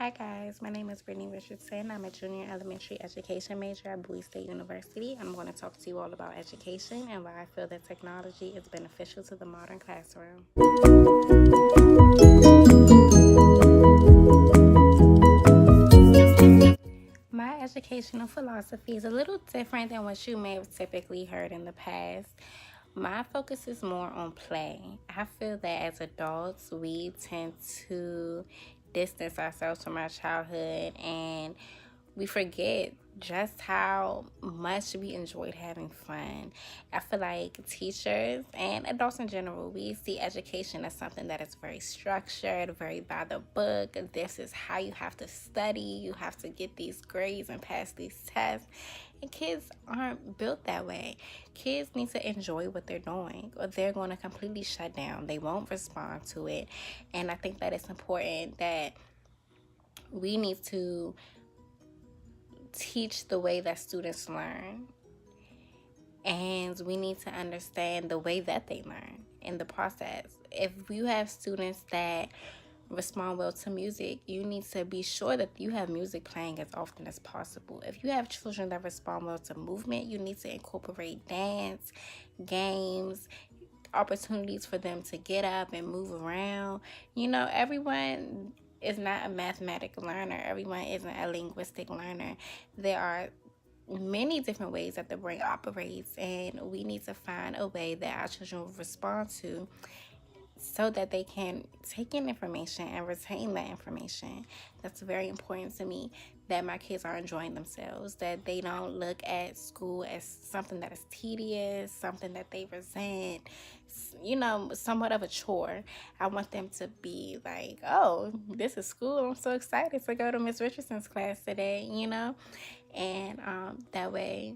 Hi guys, my name is Brittany Richardson. I'm a junior elementary education major at Bowie State University. I'm going to talk to you all about education and why I feel that technology is beneficial to the modern classroom. My educational philosophy is a little different than what you may have typically heard in the past. My focus is more on play. I feel that as adults, we tend to distance ourselves from our childhood and we forget just how much we enjoyed having fun. I feel like teachers and adults in general, we see education as something that is very structured, very by the book. This is how you have to study. You have to get these grades and pass these tests. And kids aren't built that way. Kids need to enjoy what they're doing or they're going to completely shut down. They won't respond to it. And I think that it's important that we need to teach the way that students learn, and we need to understand the way that they learn in the process. If you have students that respond well to music, you need to be sure that you have music playing as often as possible. If you have children that respond well to movement, you need to incorporate dance, games, opportunities for them to get up and move around. Everyone is not a mathematical learner. Everyone isn't a linguistic learner. There are many different ways that the brain operates, and we need to find a way that our children will respond to so that they can take in information and retain that information. That's very important to me, that my kids are enjoying themselves, that they don't look at school as something that is tedious, something that they resent, somewhat of a chore. I want them to be like, oh, this is school. I'm so excited to go to Miss Richardson's class today, and that way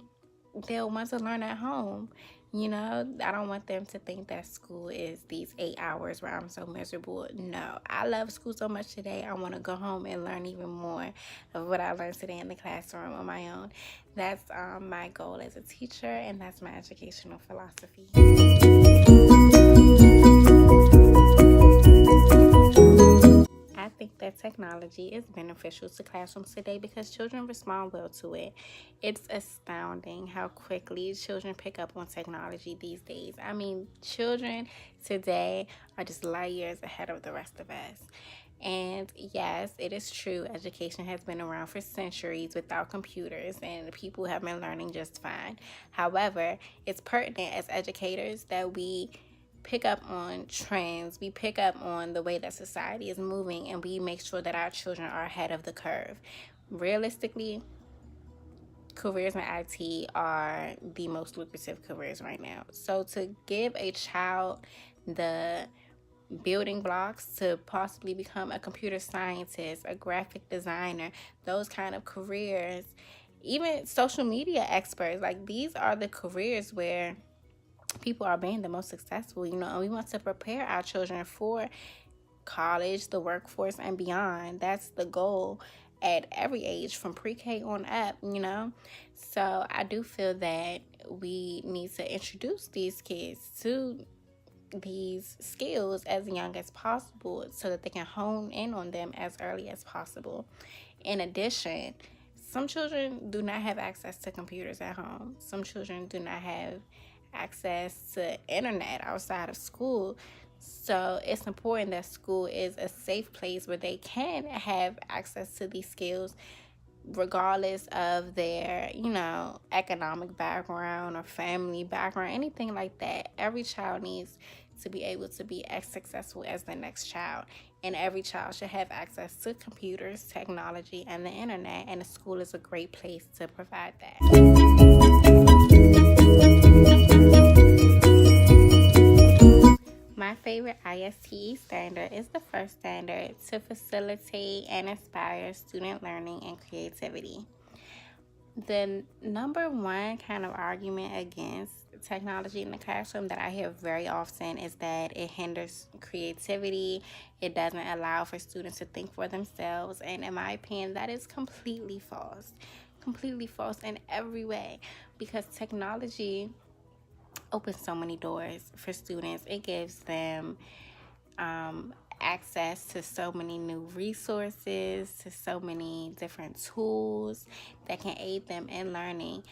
they'll want to learn at home. I don't want them to think that school is these 8 hours where I'm so miserable. No, I love school so much today. I want to go home and learn even more of what I learned today in the classroom on my own. That's my goal as a teacher, and that's my educational philosophy. I think that technology is beneficial to classrooms today because children respond well to it. It's astounding how quickly children pick up on technology these days. I mean, children today are just light years ahead of the rest of us. And yes, it is true, education has been around for centuries without computers, and people have been learning just fine. However, it's pertinent as educators that we pick up on trends, we pick up on the way that society is moving, and we make sure that our children are ahead of the curve. Realistically, careers in IT are the most lucrative careers right now. So to give a child the building blocks to possibly become a computer scientist, a graphic designer, those kind of careers, even social media experts, like these are the careers where people are being the most successful, and we want to prepare our children for college, the workforce, and beyond. That's the goal at every age from pre-K on up, So I do feel that we need to introduce these kids to these skills as young as possible so that they can hone in on them as early as possible. In addition, some children do not have access to computers at home. Some children do not have access to internet outside of school. So it's important that school is a safe place where they can have access to these skills regardless of their, economic background or family background, anything like that. Every child needs to be able to be as successful as the next child. And every child should have access to computers, technology, and the internet. And the school is a great place to provide that. My favorite ISTE standard is the first standard to facilitate and inspire student learning and creativity. The number one kind of argument against technology in the classroom that I hear very often is that it hinders creativity. It doesn't allow for students to think for themselves. And in my opinion, that is completely false. Completely false in every way, because technology opens so many doors for students. It gives them access to so many new resources, to so many different tools that can aid them in learning.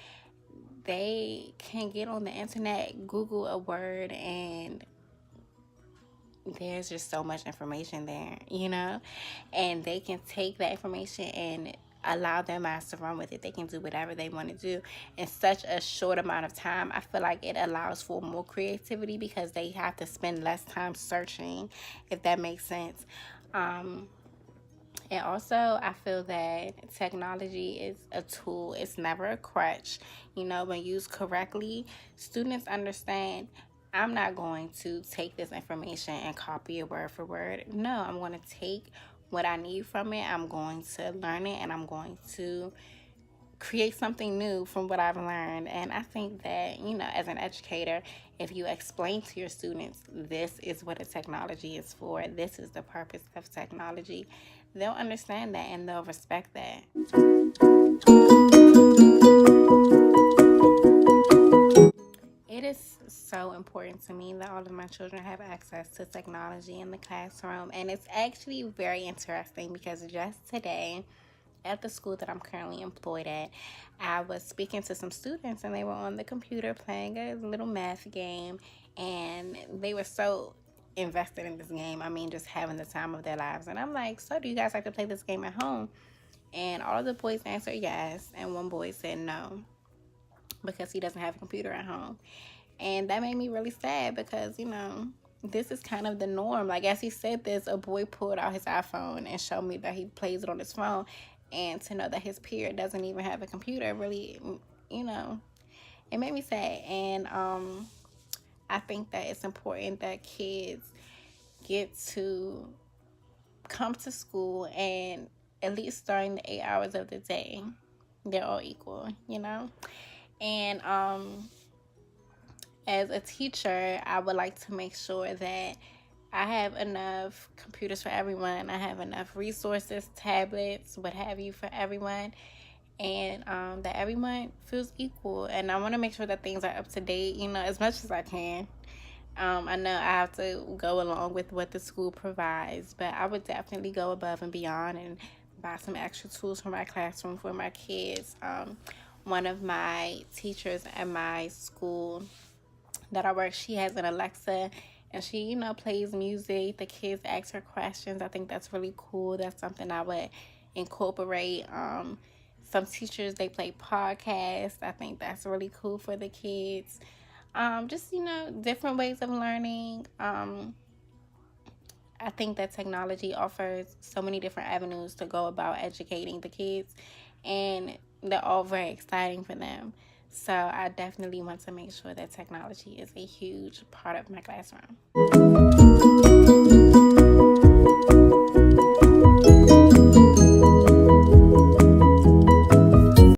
They can get on the internet, Google a word, and there's just so much information there, and they can take that information and allow their minds to run with it. They can do whatever they want to do in such a short amount of time. I feel like it allows for more creativity because they have to spend less time searching, if that makes sense. And also, I feel that technology is a tool. It's never a crutch. When used correctly, students understand, I'm not going to take this information and copy it word for word. No, I'm going to take what I need from it. I'm going to learn it, and I'm going to create something new from what I've learned. And I think that, as an educator, if you explain to your students, this is what a technology is for, this is the purpose of technology, they'll understand that and they'll respect that. It is so important to me that all of my children have access to technology in the classroom. And it's actually very interesting because just today, at the school that I'm currently employed at, I was speaking to some students and they were on the computer playing a little math game, and they were so invested in this game. I mean, just having the time of their lives. And I'm like, so do you guys like to play this game at home? And all of the boys answered yes, and one boy said no because he doesn't have a computer at home. And that made me really sad because, this is kind of the norm. Like, as he said this, a boy pulled out his iPhone and showed me that he plays it on his phone. And to know that his peer doesn't even have a computer really, it made me sad. And I think that it's important that kids get to come to school, and at least during the 8 hours of the day, they're all equal, And as a teacher, I would like to make sure that I have enough computers for everyone. I have enough resources, tablets, what have you, for everyone. And that everyone feels equal. And I want to make sure that things are up to date, as much as I can. I know I have to go along with what the school provides, but I would definitely go above and beyond and buy some extra tools for my classroom for my kids. One of my teachers at my school that I work, she has an Alexa, and she, plays music. The kids ask her questions. I think that's really cool. That's something I would incorporate. Some teachers, they play podcasts. I think that's really cool for the kids. Just, different ways of learning. I think that technology offers so many different avenues to go about educating the kids, and they're all very exciting for them. So I definitely want to make sure that technology is a huge part of my classroom.